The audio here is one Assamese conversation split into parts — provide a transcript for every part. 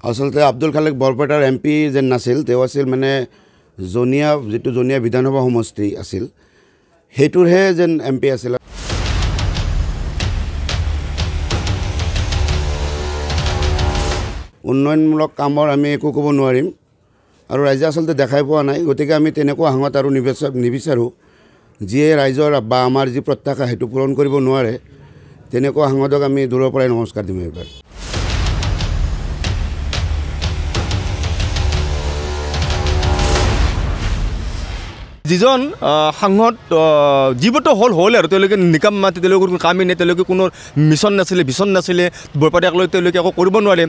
আচলতে আব্দুল খালেক বৰপেটাৰ MP যেন নাছিল, তেওঁ আছিল মানে যিটো জনিয়া বিধানসভা সমষ্টি আছিল সেইটোৰহে যেন MP আছিল। উন্নয়নমূলক কামৰ আমি একো ক'ব নোৱাৰিম আৰু ৰাইজে আচলতে দেখাই পোৱা নাই, গতিকে আমি তেনেকুৱা হাঙত আৰু নিবিচাৰোঁ যিয়ে ৰাইজৰ বা আমাৰ যি প্ৰত্যাশা সেইটো পূৰণ কৰিব নোৱাৰে, তেনেকুৱা হাঙতক আমি দূৰৰ পৰাই নমস্কাৰ দিম। এইবাৰ যিজন সাংসদ জীৱটো হ'ল আৰু তেওঁলোকে নিকাম মাতি, তেওঁলোকৰ কোনো কামেই নাই, তেওঁলোকে কোনো মিছন নাছিলে, ভিছন নাছিলে, বৰপেটাক লৈ তেওঁলোকে একো কৰিব নোৱাৰে।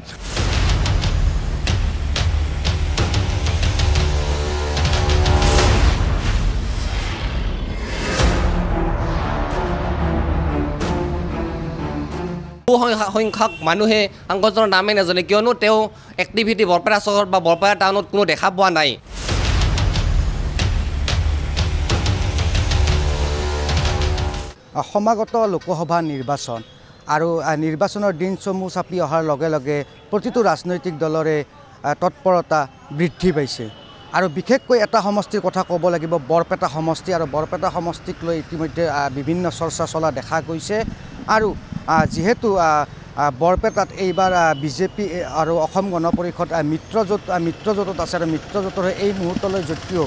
সংখ্যক মানুহে সাংসদজনৰ নামেই নাজানে, কিয়নো তেওঁ এক্টিভিটি বৰপেটা চহৰ বা বৰপেটা টাউনত কোনো দেখা পোৱা নাই। সমাগত লোকসভা নিৰ্বাচন আৰু নিৰ্বাচনৰ দিন চমু চাপি অহাৰ লগে লগে প্ৰতিটো ৰাজনৈতিক দলৰে তৎপৰতা বৃদ্ধি পাইছে আৰু বিশেষকৈ এটা সমষ্টিৰ কথা ক'ব লাগিব, বৰপেটা সমষ্টি। আৰু বৰপেটা সমষ্টিক লৈ ইতিমধ্যে বিভিন্ন চৰ্চা চলা দেখা গৈছে আৰু যিহেতু বৰপেটাত এইবাৰ বিজেপি আৰু অসম গণ পৰিষদ মিত্ৰজোঁটত আছে আৰু মিত্ৰজোঁটৰ এই মুহূৰ্তলৈ যদিও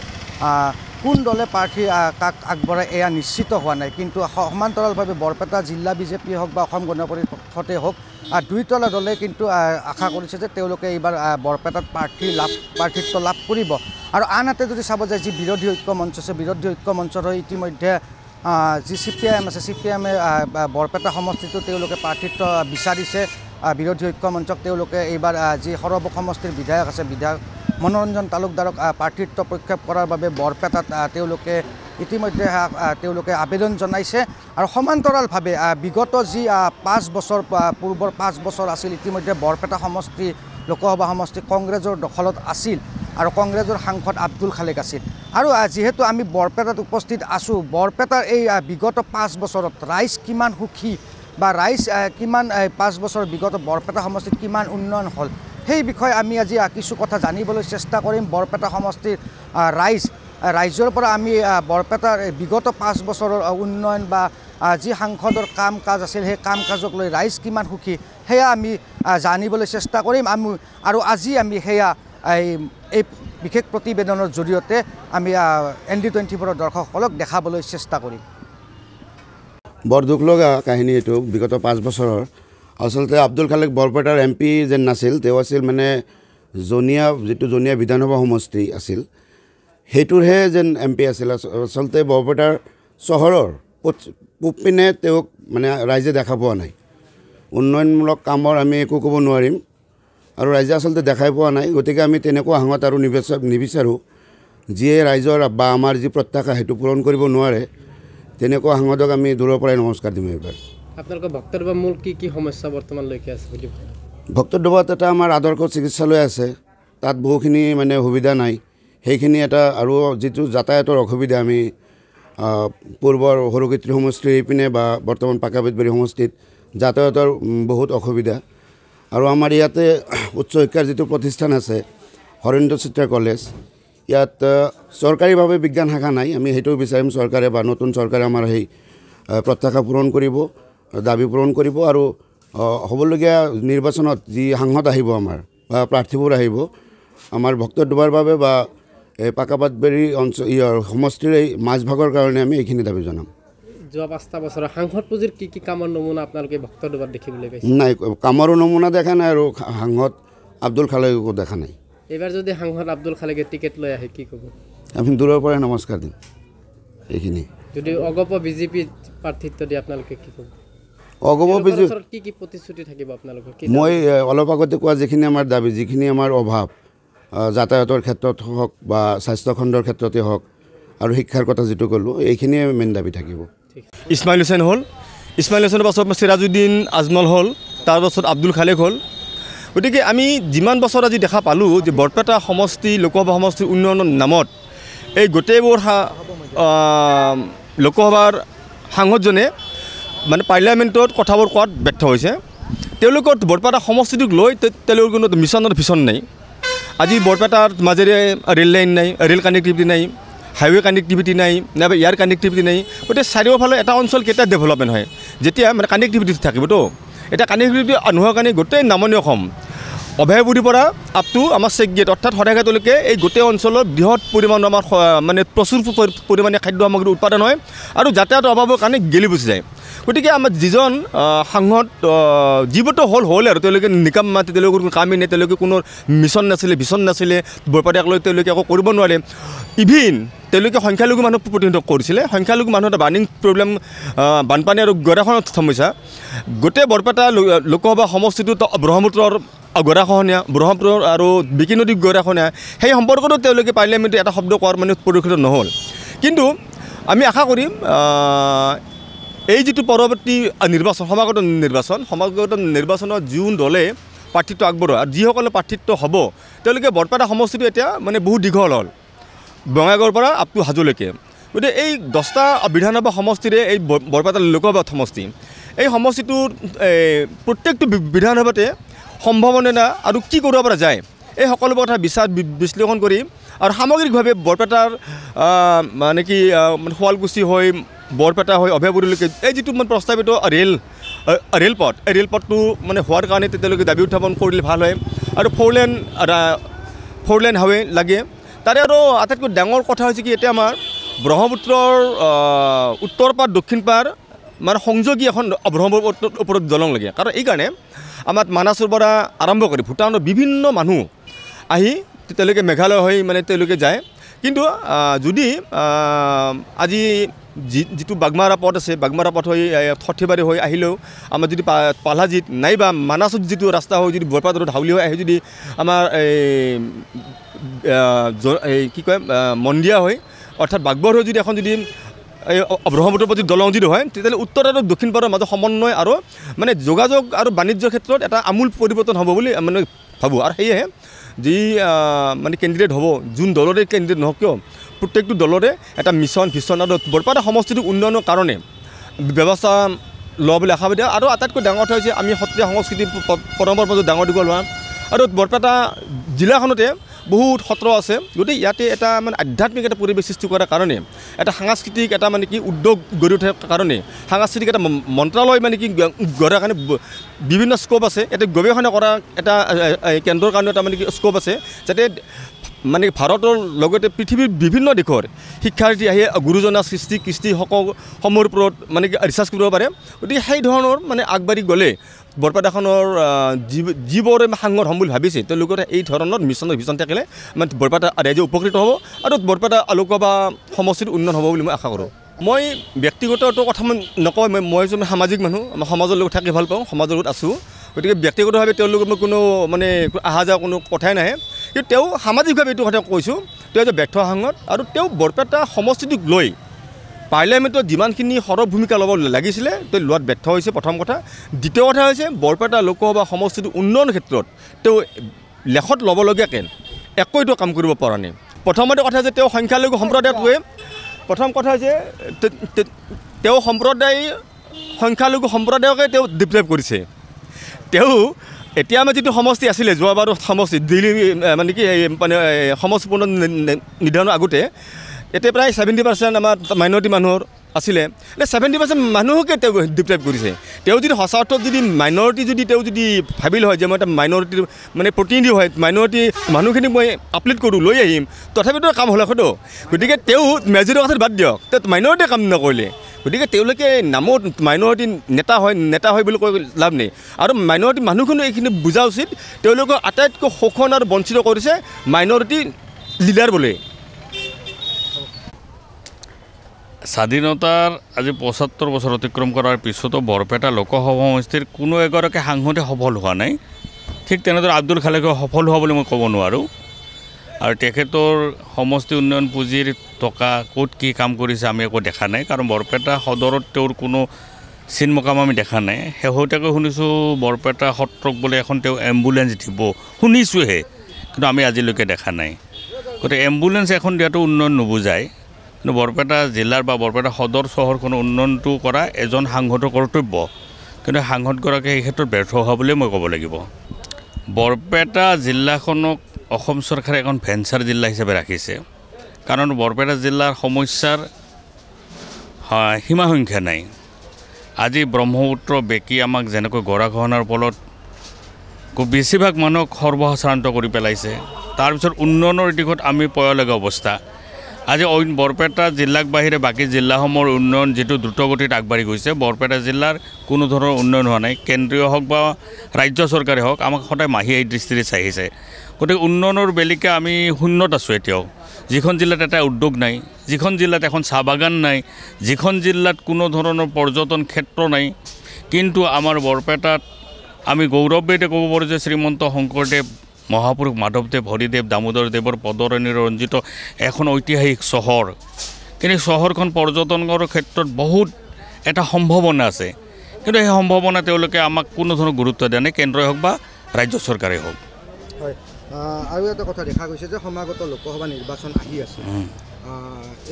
কোন দলে প্ৰাৰ্থী কাক আগবঢ়ায় এয়া নিশ্চিত হোৱা নাই, কিন্তু সমান্তৰালভাৱে বৰপেটা জিলা বিজেপি হওক বা অসম গণ পৰিষদে হওক দুয়োটা দলে কিন্তু আশা কৰিছে যে তেওঁলোকে এইবাৰ বৰপেটাত প্ৰাৰ্থিত্ব লাভ কৰিব। আৰু আনহাতে যদি চাব যায় যি বিৰোধী ঐক্য মঞ্চ আছে, বিৰোধী ঐক্য মঞ্চৰ হৈ ইতিমধ্যে যি CPIM আছে, CPIMে বৰপেটা সমষ্টিটো তেওঁলোকে প্ৰাৰ্থিত্ব বিচাৰিছে বিৰোধী ঐক্য মঞ্চক। তেওঁলোকে এইবাৰ যি সৰব সমষ্টিৰ বিধায়ক আছে, বিধায়ক মনোৰঞ্জন তালুকদাৰক প্ৰাৰ্থিত্ব প্ৰক্ষেপ কৰাৰ বাবে বৰপেটাত তেওঁলোকে আবেদন জনাইছে। আৰু সমান্তৰালভাৱে বিগত যি 5 বছৰ পূৰ্বৰ 5 বছৰ আছিল, ইতিমধ্যে বৰপেটা সমষ্টি লোকসভা সমষ্টি কংগ্ৰেছৰ দখলত আছিল আৰু কংগ্ৰেছৰ সাংসদ আব্দুল খালেক আছিল। আৰু যিহেতু আমি বৰপেটাত উপস্থিত আছোঁ, বৰপেটাৰ এই বিগত 5 বছৰত ৰাইজ কিমান সুখী বা ৰাইজ কিমান 5 বছৰ বিগত বৰপেটা সমষ্টিত কিমান উন্নয়ন হ'ল, সেই বিষয়ে আমি আজি কিছু কথা জানিবলৈ চেষ্টা কৰিম। বৰপেটা সমষ্টিৰ ৰাইজৰ পৰা আমি বৰপেটাৰ বিগত 5 বছৰৰ উন্নয়ন বা যি সাংসদৰ কাম কাজ আছিল সেই কাম কাজক লৈ ৰাইজ কিমান সুখী সেয়া আমি জানিবলৈ চেষ্টা কৰিম। আৰু আজি আমি সেয়া এই বিশেষ প্ৰতিবেদনৰ জৰিয়তে আমি ND24 দৰ্শকসকলক দেখাবলৈ চেষ্টা কৰিম। বৰ দুখ লগা কাহিনী এইটো। বিগত 5 বছৰৰ আচলতে আব্দুল খালেক বৰপেটাৰ MP যেন নাছিল, তেওঁ আছিল মানে যিটো জনিয়া বিধানসভা সমষ্টি আছিল সেইটোৰহে যেন MP আছিল। আচলতে বৰপেটাৰ চহৰৰ পূব পিনে তেওঁক মানে ৰাইজে দেখা পোৱা নাই। উন্নয়নমূলক কামৰ আমি একো ক'ব নোৱাৰিম আৰু ৰাইজে আচলতে দেখাই পোৱা নাই, গতিকে আমি তেনেকুৱা হাঙত আৰু নিবিচাৰোঁ যিয়ে ৰাইজৰ বা আমাৰ যি প্ৰত্যাশা সেইটো পূৰণ কৰিব নোৱাৰে, তেনেকুৱা হাঙতক আমি দূৰৰ পৰাই নমস্কাৰ দিম। এইবাৰ আপোনালোকৰ ভক্তৰদুৱাৰ মূল কি সমস্যা বৰ্তমানলৈকে আছে? ভক্তৰদুৱাৰত এটা আমাৰ আদৰ্শ চিকিৎসালয় আছে, তাত বহুখিনি মানে সুবিধা নাই, সেইখিনি এটা। আৰু যিটো যাতায়াতৰ অসুবিধা, আমি পূৰ্বৰ সৰুক্ষেত্ৰী সমষ্টিৰ এইপিনে বা বৰ্তমান পাকাবেতবাৰী সমষ্টিত যাতায়াতৰ বহুত অসুবিধা। আৰু আমাৰ ইয়াতে উচ্চ শিক্ষাৰ যিটো প্ৰতিষ্ঠান আছে হৰেন্দ্ৰ চিত্ৰা কলেজ, ইয়াত চৰকাৰীভাৱে বিজ্ঞান শাখা নাই। আমি সেইটোও বিচাৰিম চৰকাৰে বা নতুন চৰকাৰে আমাৰ সেই প্ৰত্যাশা পূৰণ কৰিব, দাবী পূৰণ কৰিব। আৰু হ'বলগীয়া নিৰ্বাচনত যি সাংসদ আহিব আমাৰ বা প্ৰাৰ্থীবোৰ আহিব আমাৰ ভক্তৰদুৱাৰ বাবে বা পাকাবাতবাৰী সমষ্টিৰ এই মাজভাগৰ কাৰণে আমি এইখিনি দাবী জনাম। যোৱা 5টা বছৰৰ সাংসদ পুঁজিৰ কি কামৰ নমুনা আপোনালোকে ভক্তৰদুৱাৰত দেখিবলৈ পাইছে? নাই, কামৰো নমুনা দেখা নাই আৰু সাংসদ আব্দুল খালেকো দেখা নাই। এইবাৰ যদি সাংসদ আব্দুল খালেকে টিকেট লৈ আহে কি ক'ব? আমি দূৰৰ পৰাই নমস্কাৰ দিম। এইখিনি যদি অগপ বিজেপি প্ৰাৰ্থিত্ব দিয়ে আপোনালোকে কি ক'ব? অগপ বিজেপি কি প্ৰতিশ্ৰুতি থাকিব আপোনালোকৰ? মই অলপ আগতে কোৱা যিখিনি আমাৰ দাবী, যিখিনি আমাৰ অভাৱ, যাতায়াতৰ ক্ষেত্ৰত হওক বা স্বাস্থ্যখণ্ডৰ ক্ষেত্ৰতে হওক আৰু শিক্ষাৰ কথা যিটো ক'লোঁ, এইখিনিয়ে মেইন দাবী থাকিব। ইছমাইল হুছেইন হ'ল, ইছমাইল হুছেইনৰ পাছত চিৰাজুদ্দিন আজমল হ'ল, তাৰপাছত আব্দুল খালেক হ'ল। গতিকে আমি যিমান বছৰ আজি দেখা পালোঁ যে বৰপেটা সমষ্টি লোকসভা সমষ্টিৰ উন্নয়নৰ নামত এই গোটেইবোৰ লোকসভাৰ সাংসদজনে মানে পাৰ্লিয়ামেণ্টত কথাবোৰ কোৱাত ব্যৰ্থ হৈছে। তেওঁলোকৰ বৰপেটা সমষ্টিটোক লৈ তেওঁলোকৰ কোনো মিছনৰ ভিছন নাই। আজি বৰপেটাৰ মাজেৰে ৰেল লাইন নাই, ৰেল কানেক্টিভিটি নাই, হাইৱে কানেক্টিভিটি নাই, নাইবা এয়াৰ কানেক্টিভিটি নাই। গতিকে চাৰিওফালে এটা অঞ্চল কেতিয়া ডেভেলপমেণ্ট হয়, যেতিয়া মানে কানেক্টিভিটি থাকিবতো। এতিয়া কানেক্টিভিটি নোহোৱাৰ কাৰণে গোটেই নামনি অসম অভয়পুৰীৰ পৰা আপ টু আমাৰ চেকগেট অৰ্থাৎ শৰাইঘাটলৈকে এই গোটেই অঞ্চলত বৃহৎ পৰিমাণৰ আমাৰ মানে প্ৰচুৰ পৰিমাণে খাদ্য সামগ্ৰী উৎপাদন হয় আৰু যাতায়াতৰ অভাৱৰ কাৰণে গেলি গুচি যায়। গতিকে আমাৰ যিজন সাংসদ যিবোৰতো হ'ল আৰু তেওঁলোকে নিকাম মাতি, তেওঁলোকৰ কোনো কামেই নাই, তেওঁলোকে কোনো মিছন নাছিলে, ভিছন নাছিলে, বৰপেটাক লৈ তেওঁলোকে একো কৰিব নোৱাৰে। ইভিন তেওঁলোকে সংখ্যালঘু মানুহ প্ৰতিনিধিত্ব কৰিছিলে। সংখ্যালঘু মানুহ এটা বাৰ্নিং প্ৰব্লেম, বানপানী আৰু গৰাখহনীয়াৰ সমস্যা। গোটেই বৰপেটা লোকসভা সমষ্টিটোত ব্ৰহ্মপুত্ৰৰ গৰাখহনীয়া, ব্ৰহ্মপুত্ৰ আৰু বিকি নদীৰ গৰাখহনীয়া, সেই সম্পৰ্কতো তেওঁলোকে পাৰ্লিয়ামেণ্টত এটা শব্দ কোৱাৰ মানে পৰিলক্ষিত নহ'ল। কিন্তু আমি আশা কৰিম এই যিটো পৰৱৰ্তী নিৰ্বাচন, সমাগত নিৰ্বাচনত যোন দলে প্ৰাৰ্থিত্ব আগবঢ়োৱা আৰু যিসকলে প্ৰাৰ্থিত্ব হ'ব, তেওঁলোকে বৰপেটা সমষ্টিটো এতিয়া মানে বহুত দীঘল হ'ল, বঙাইগাঁৱৰ পৰা আপ টু হাজোলৈকে। গতিকে এই 10টা বিধানসভা সমষ্টিৰে এই বৰপেটা লোকসভা সমষ্টি, এই সমষ্টিটোৰ প্ৰত্যেকটো বিধানসভাতে সম্ভাৱনা আৰু কি কৰিব পৰা যায়, এই সকলোবোৰ কথা বিচাৰ বিশ্লেষণ কৰি আৰু সামগ্ৰিকভাৱে বৰপেটাৰ মানে কি শুৱালকুছি হৈ বৰপেটা হৈ অভয়পুৰীলৈকে এই যিটো মানে প্ৰস্তাৱিত ৰেলপথ, এই ৰেলপথটো মানে হোৱাৰ কাৰণে তেওঁলোকে দাবী উত্থাপন কৰিলে ভাল হয়। আৰু ফ'ৰ লেন হাইৱে লাগে। তাৰে আৰু আটাইতকৈ ডাঙৰ কথা হৈছে কি, এতিয়া আমাৰ ব্ৰহ্মপুত্ৰৰ উত্তৰ পাৰ দক্ষিণ পাৰ মানে সংযোগী এখন ব্ৰহ্মপুত্ৰৰ ওপৰত দলং লাগে। কাৰণ এইকাৰণে আমাৰ মানাছৰ পৰা আৰম্ভ কৰি ভূটানৰ বিভিন্ন মানুহ আহি তেওঁলোকে মেঘালয় হৈ মানে তেওঁলোকে যায়। কিন্তু যদি আজি যিটো বাগমাৰা পথ আছে, বাগমাৰা পথ হৈ সৰ্থেবাৰী হৈ আহিলেও আমাৰ যদি পালাজিত নাইবা মানাছত যিটো ৰাস্তা হৈ যদি বৰপেটা ৰোড হাউলি হৈ আহি যদি আমাৰ কি কয় মন্দিয়া হৈ অৰ্থাৎ বাগবৰ হৈ যদি এখন যদি এই ব্ৰহ্মপুত্ৰৰ প্ৰতি দলং যদি হয়, তেতিয়াহ'লে উত্তৰ আৰু দক্ষিণ পাৰৰ মাজত সমন্বয় আৰু মানে যোগাযোগ আৰু বাণিজ্যৰ ক্ষেত্ৰত এটা আমূল পৰিৱৰ্তন হ'ব বুলি মানে ভাবোঁ। আৰু সেয়েহে যি মানে কেণ্ডিডেট হ'ব, যোন দলৰে কেণ্ডিডেট নহওক কিয়, প্ৰত্যেকটো দলৰে এটা মিছন ভিছন আৰু বৰপেটা সমষ্টিটোৰ উন্নয়নৰ কাৰণে ব্যৱস্থা লোৱা বুলি আশাবাদী। আৰু আটাইতকৈ ডাঙৰ কথা হৈছে আমি সত্ৰীয়া সংস্কৃতিৰ পৰম্পৰাৰ মাজত ডাঙৰ দীঘল হোৱা আৰু বৰপেটা জিলাখনতে বহুত সত্ৰ আছে। গতিকে ইয়াতে এটা মানে আধ্যাত্মিক এটা পৰিৱেশ সৃষ্টি কৰাৰ কাৰণে, এটা সাংস্কৃতিক এটা মানে কি উদ্যোগ গঢ়ি উঠাৰ কাৰণে, সাংস্কৃতিক এটা মন্ত্ৰালয় মানে কি গঢ়াৰ কাৰণে বিভিন্ন স্ক'প আছে। ইয়াতে গৱেষণা কৰা এটা কেন্দ্ৰৰ কাৰণেও এটা মানে কি স্ক'প আছে, যাতে মানে ভাৰতৰ লগতে পৃথিৱীৰ বিভিন্ন দেশৰ শিক্ষাৰ্থী আহি গুৰুজনা সৃষ্টি কৃষ্টিসমূহৰ ওপৰত মানে কি ৰিচাৰ্চ কৰিব পাৰে। গতিকে সেই ধৰণৰ মানে আগবাঢ়ি গ'লে বৰপেটাখনৰ যিবোৰে সাংসদ হ'ম বুলি ভাবিছে, তেওঁলোকৰ এই ধৰণৰ মিছনৰ ভিছন থাকিলে মানে বৰপেটা ৰাইজে উপকৃত হ'ব আৰু বৰপেটা লোকসভা সমষ্টিৰ উন্নয়ন হ'ব বুলি মই আশা কৰোঁ। মই ব্যক্তিগতটো কথা নকওঁ, মই এজন সামাজিক মানুহ, মই সমাজৰ লগত থাকি ভাল পাওঁ, সমাজৰ লগত আছোঁ। গতিকে ব্যক্তিগতভাৱে তেওঁলোকৰ মই কোনো মানে অহা যোৱা কোনো কথাই নাহে। কিন্তু তেওঁ সামাজিকভাৱে এইটো কথা কৈছোঁ, তেওঁ এজন ব্যৰ্থ সাংসদ আৰু তেওঁ বৰপেটা সমষ্টিটোক লৈ পাৰ্লিয়ামেণ্টত যিমানখিনি সৰব ভূমিকা ল'ব লাগিছিলে তেওঁ লোৱাত ব্যৰ্থ হৈছে, প্ৰথম কথা। দ্বিতীয় কথা হৈছে বৰপেটা লোকসভা সমষ্টিটোৰ উন্নয়নৰ ক্ষেত্ৰত তেওঁ লেখত ল'বলগীয়াকৈ একোটো কাম কৰিব পৰা নাই। প্ৰথমতে কথা যে তেওঁ সংখ্যালঘু সম্প্ৰদায়টোৱে, প্ৰথম কথা হৈছে তেওঁ সংখ্যালঘু সম্প্ৰদায়কে তেওঁ ডিপ্ৰেভ কৰিছে। তেওঁ এতিয়া আমাৰ যিটো সমষ্টি আছিলে, যোৱাবাৰ সমষ্টি দিল্লী মানে কি মানে সমষ্টি পুনৰ নিৰ্ধাৰণৰ আগতে এতিয়া প্ৰায় 70% আমাৰ মাইনৰিটি মানুহৰ আছিলে। 70% মানুহকে তেওঁ ডিপ্ৰেভ কৰিছে। তেওঁ যদি সঁচা অৰ্থত যদি মাইনৰিটি যদি তেওঁ যদি ভাবিলে হয় যে মই এটা মাইনৰিটিৰ মানে প্ৰতিনিধি হয়, মাইনৰিটি মানুহখিনিক মই আপলিট কৰোঁ, লৈ আহিম, তথাপিতো কাম হ'লে হয়তো। গতিকে তেওঁ মেজৰিটিৰ কথাত বাদ দিয়ক, তেওঁ মাইনৰিটিয়ে কাম নকৰিলে। গতিকে তেওঁলোকে নামত মাইনৰিটি নেতা হয় বুলি কৈ লাভ নাই। আৰু মাইনৰিটি মানুহখিনিও এইখিনি বুজা উচিত, তেওঁলোকক আটাইতকৈ শোষণ আৰু বঞ্চিত কৰিছে মাইনৰিটি লিডাৰ বুলি। স্বাধীনতাৰ আজি ৭৫ বছৰ অতিক্ৰম কৰাৰ পিছতো বৰপেটা লোকসভা সমষ্টিৰ কোনো এগৰাকী সাংসদে সফল হোৱা নাই। ঠিক তেনেদৰে আব্দুল খালেকেও সফল হোৱা বুলি মই ক'ব নোৱাৰোঁ। আৰু তেখেতৰ সমষ্টি উন্নয়ন পুঁজিৰ টকা ক'ত কি কাম কৰিছে আমি একো দেখা নাই, কাৰণ বৰপেটা সদৰত তেওঁৰ কোনো চিন মকাম আমি দেখা নাই। শেহতীয়াকৈ শুনিছোঁ বৰপেটা সত্ৰক বোলে এখন তেওঁ এম্বুলেঞ্চ দিব, শুনিছোঁহে, কিন্তু আমি আজিলৈকে দেখা নাই। গতিকে এম্বুলেঞ্চ এখন দিয়াটো উন্নয়ন নুবুজায়। কিন্তু বৰপেটা জিলাৰ বা বৰপেটা সদৰ চহৰখনৰ উন্নয়নটো কৰা এজন সাংসদৰ কৰ্তব্য। কিন্তু সাংসদগৰাকীয়ে এই ক্ষেত্ৰত ব্যৰ্থ হোৱা বুলিয়ে মই ক'ব লাগিব। বৰপেটা জিলাখনক অসম চৰকাৰে এখন ভেঞ্চাৰ জিলা হিচাপে ৰাখিছে, কাৰণ বৰপেটা জিলাৰ সমস্যাৰ সীমা সংখ্যা নাই। আজি ব্ৰহ্মপুত্ৰ বেঁকি আমাক যেনেকৈ গৰাখহনাৰ ফলত খুব বেছিভাগ মানুহক সৰ্বসাধাৰণ কৰি পেলাইছে, তাৰপিছত উন্নয়নৰ দিশত আমি পয়ালগা অৱস্থা। আজি বৰপেটা জিলাক বাহিৰে বাকী জিলাসমূহৰ উন্নয়ন যিটো দ্ৰুতগতিত আগবাঢ়ি গৈছে, বৰপেটা জিলাৰ কোনো ধৰণৰ উন্নয়ন হোৱা নাই। কেন্দ্ৰীয় হওক বা ৰাজ্য চৰকাৰে হওক আমাক সদায় মাহিয়া দৃষ্টিৰে চাই আহিছে। গতিকে উন্নয়নৰ বেলিকা আমি শূন্যত আছোঁ এতিয়াও। যিখন জিলাত এটা উদ্যোগ নাই, যিখন জিলাত এখন চাহ বাগান নাই, যিখন জিলাত কোনো ধৰণৰ পৰ্যটন ক্ষেত্ৰ নাই, কিন্তু আমাৰ বৰপেটাত আমি গৌৰৱেৰে ক'ব পাৰোঁ যে শ্ৰীমন্ত শংকৰদেৱ, মহাপুৰুষ মাধৱদেৱ, হৰিদেৱ, দামোদৰদেৱৰ পদৰেণীৰে ৰঞ্জিত এখন ঐতিহাসিক চহৰ। কিন্তু চহৰখন পৰ্যটনৰ ক্ষেত্ৰত বহুত এটা সম্ভাৱনা আছে, কিন্তু সেই সম্ভাৱনা তেওঁলোকে আমাক কোনো ধৰণৰ গুৰুত্ব দিয়া নাই, কেন্দ্ৰই হওক বা ৰাজ্য চৰকাৰেই হওক। হয়, আৰু এটা কথা দেখা গৈছে যে সমাগত লোকসভা নিৰ্বাচন আহি আছে।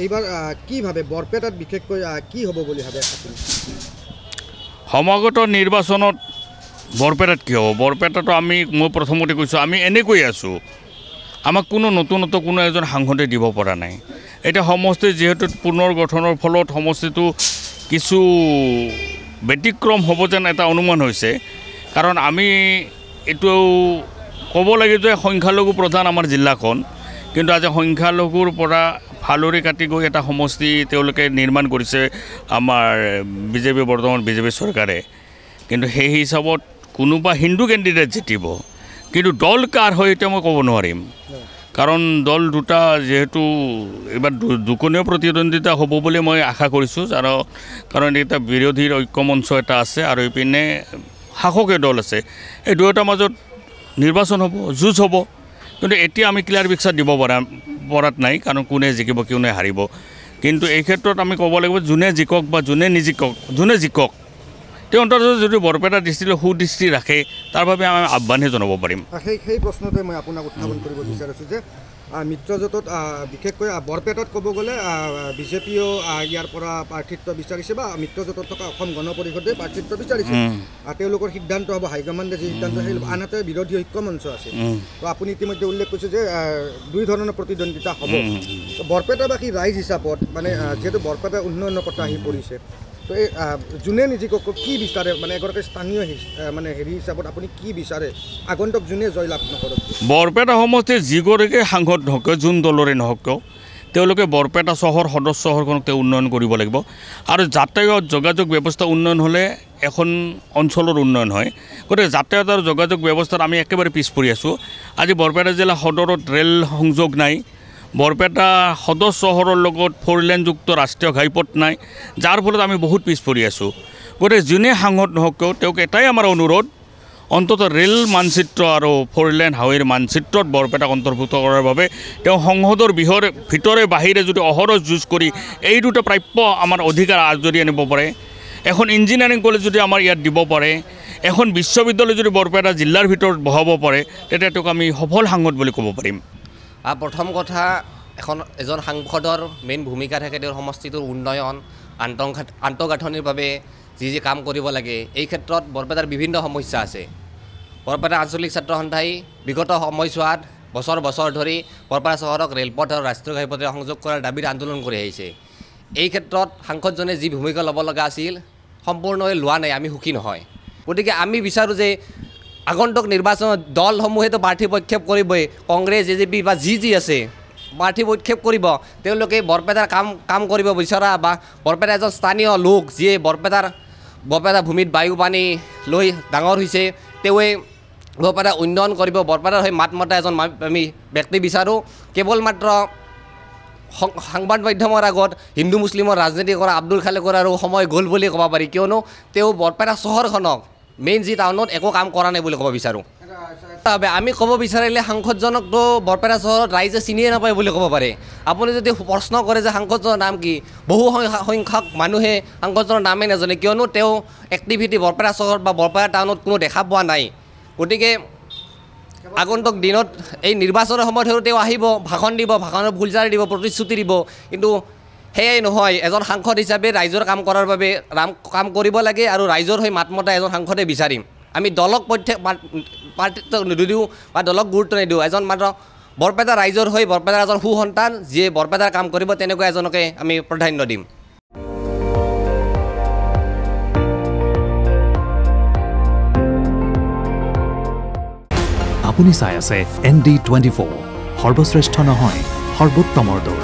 এইবাৰ কি ভাবে বৰপেটাত বিশেষকৈ কি হ'ব বুলি ভাবে আপুনি? সমাগত নিৰ্বাচনত বৰপেটাত কি হ'ব? বৰপেটাটো মই প্ৰথমতে কৈছোঁ, আমি এনেকৈ আছোঁ, আমাক কোনো নতুনত্ব কোনো এজন সাংসদে দিব পৰা নাই। এতিয়া সমষ্টি যিহেতু পুনৰ গঠনৰ ফলত সমষ্টিটো কিছু ব্যতিক্ৰম হ'ব যেন এটা অনুমান হৈছে, কাৰণ আমি এইটো ক'ব লাগে যে সংখ্যালঘু প্ৰধান আমাৰ জিলাখন, কিন্তু আজি সংখ্যালঘুৰ পৰা ফালৰি কাটি গৈ এটা সমষ্টি তেওঁলোকে নিৰ্মাণ কৰিছে আমাৰ বৰ্তমান বিজেপি চৰকাৰে। কিন্তু সেই হিচাপত কোনোবা হিন্দু কেণ্ডিডেট জিতিব, কিন্তু দল কাৰ হয় এতিয়া মই ক'ব নোৱাৰিম, কাৰণ দল দুটা যিহেতু এইবাৰ দুকোণীয় প্ৰতিদ্বন্দ্বিতা হ'ব বুলি মই আশা কৰিছোঁ। কাৰণ এটা বিৰোধীৰ ঐক্যমঞ্চ এটা আছে আৰু এইপিনে শাসকীয় দল আছে, এই দুয়োটাৰ মাজত নিৰ্বাচন হ'ব, যুঁজ হ'ব। কিন্তু এতিয়া আমি ক্লিয়াৰ পিকচাৰ দিব পৰাত নাই, কাৰণ কোনে জিকিব কোনে হাৰিব। কিন্তু এই ক্ষেত্ৰত আমি ক'ব লাগিব যোনে জিকক বা যোনে জিকক তেওঁ অন্ততঃ যদি বৰপেটা ডিষ্ট্ৰিক্টৰ সুদৃষ্টি ৰাখে তাৰ বাবে আমি আহ্বানহে জনাব পাৰিম। সেই প্ৰশ্নতে মই আপোনাক উত্থাপন কৰিব বিচাৰিছোঁ যে মিত্ৰজোঁটত বিশেষকৈ বৰপেটাত ক'ব গ'লে বিজেপিয়েও ইয়াৰ পৰা প্ৰাৰ্থিত্ব বিচাৰিছে বা মিত্ৰজোঁটত থকা অসম গণ পৰিষদে প্ৰাৰ্থিত্ব বিচাৰিছে। তেওঁলোকৰ সিদ্ধান্ত হ'ব, হাইকমাণ্ডে যি সিদ্ধান্ত সেই আনহাতে বিৰোধী ঐক্যমঞ্চ আছে। তো আপুনি ইতিমধ্যে উল্লেখ কৰিছে যে দুই ধৰণৰ প্ৰতিদ্বন্দ্বিতা হ'ব। বৰপেটাবাসী ৰাইজ হিচাপত মানে যিহেতু বৰপেটা উন্নয়নৰ কথা আহি পৰিছে, তো এই যোনে নিজিকক কি বিচাৰে, মানে এগৰাকী স্থানীয় মানে হিচাপত আপুনি কি বিচাৰে আগন্তুক যোনে জয়লাভ নকৰক? বৰপেটা সমষ্টিৰ যিগৰাকী সাংসদ নহওক, যোন দলৰে নহওক কিয়, তেওঁলোকে বৰপেটা চহৰখনক উন্নয়ন কৰিব লাগিব। আৰু যাতায়াত যোগাযোগ ব্যৱস্থা উন্নয়ন হ'লে এখন অঞ্চলৰ উন্নয়ন হয়। গতিকে যাতায়াত আৰু যোগাযোগ ব্যৱস্থাত আমি একেবাৰে পিছ পৰি আছোঁ। আজি বৰপেটা জিলা সদৰত ৰেল সংযোগ নাই, বৰপেটা সদৰ চহৰৰ লগত 4 লেনযুক্ত ৰাষ্ট্ৰীয় ঘাইপথ নাই, যাৰ ফলত আমি বহুত পিছ পৰি আছোঁ। গতিকে যোনে সাংসদ নহওক কিয় তেওঁক এটাই আমাৰ অনুৰোধ, অন্ততঃ ৰেল মানচিত্ৰ আৰু 4 লেন হাইৱেৰ মানচিত্ৰত বৰপেটাক অন্তৰ্ভুক্ত কৰাৰ বাবে তেওঁ সংসদৰ ভিতৰে বাহিৰে যদি অহৰহ যুঁজ কৰি এই দুটা প্ৰাপ্য আমাৰ অধিকাৰ আজৰি আনিব পাৰে, এখন ইঞ্জিনিয়াৰিং কলেজ যদি আমাৰ ইয়াত দিব পাৰে, এখন বিশ্ববিদ্যালয় যদি বৰপেটা জিলাৰ ভিতৰত বহাব পাৰে, তেতিয়া তেওঁক আমি সফল সাংসদ বুলি ক'ব পাৰিম। প্ৰথম কথা, এজন সাংসদৰ মেইন ভূমিকা থাকে তেওঁৰ সমষ্টিটোৰ উন্নয়ন, আন্তঃগাঁথনিৰ বাবে যি কাম কৰিব লাগে। এই ক্ষেত্ৰত বৰপেটাৰ বিভিন্ন সমস্যা আছে। বৰপেটা আঞ্চলিক ছাত্ৰ সন্থাই বিগত সময়ছোৱাত বছৰ ধৰি বৰপেটা চহৰক ৰেলপথ আৰু ৰাষ্ট্ৰীয় ঘাইপথেৰে সংযোগ কৰাৰ দাবীত আন্দোলন কৰি আহিছে। এই ক্ষেত্ৰত সাংসদজনে যি ভূমিকা ল'ব লগা আছিল সম্পূৰ্ণভাৱে লোৱা নাই, আমি সুখী নহয়। গতিকে আমি বিচাৰোঁ যে আগন্তুক নিৰ্বাচনত দলসমূহেতো প্ৰাৰ্থী প্ৰক্ষেপ কৰিবই, কংগ্ৰেছ AJP বা যি আছে প্ৰাৰ্থী প্ৰক্ষেপ কৰিব। তেওঁলোকে বৰপেটাৰ কাম কৰিব বিচৰা বা বৰপেটাৰ এজন স্থানীয় লোক যিয়ে বৰপেটা ভূমিত বায়ু পানী লৈ ডাঙৰ হৈছে, তেওঁৱে বৰপেটা উন্নয়ন কৰিব, বৰপেটাৰ হৈ মাত মতা এজন আমি ব্যক্তি বিচাৰোঁ। কেৱল মাত্ৰ সংবাদ মাধ্যমৰ আগত হিন্দু মুছলিমৰ ৰাজনীতি কৰা আব্দুল খালেকৰ আৰু সময় গ'ল বুলি ক'ব পাৰি, কিয়নো তেওঁ বৰপেটা চহৰখনক মেইন যি টাউনত একো কাম কৰা নাই বুলি ক'ব বিচাৰোঁ। আমি ক'ব বিচাৰিলে সাংসদজনকতো বৰপেটা চহৰত ৰাইজে চিনিয়ে নাপায় বুলি ক'ব পাৰে। আপুনি যদি প্ৰশ্ন কৰে যে সাংসদজনৰ নাম কি, বহু সংখ্যক মানুহে সাংসদজনৰ নামেই নাজানে, কিয়নো তেওঁ এক্টিভিটি বৰপেটা চহৰত বা বৰপেটা টাউনত কোনো দেখা পোৱা নাই। গতিকে আগন্তুক দিনত এই নিৰ্বাচনৰ সময়ত তেওঁ আহিব, ভাষণ দিব, ভাষণৰ ফুলজাৰি দিব, প্ৰতিশ্ৰুতি দিব, কিন্তু সেয়াই নহয়, এজন সাংসদ হিচাপে ৰাইজৰ কাম কৰাৰ বাবে কাম কৰিব লাগে আৰু ৰাইজৰ হৈ মাত মতা এজন সাংসদে বিচাৰিম। আমি দলক পাৰ্টিত নিদিওঁ বা দলক গুৰুত্ব নিদিওঁ, এজন মাত্ৰ বৰপেটা ৰাইজৰ হৈ বৰপেটাৰ এজন সুসন্তান যিয়ে বৰপেটাৰ কাম কৰিব তেনেকুৱা এজনকে আমি প্ৰাধান্য দিম। আপুনি চাই আছে ND24, সৰ্বশ্ৰেষ্ঠ নহয় সৰ্বোত্তমৰ দৌৰ।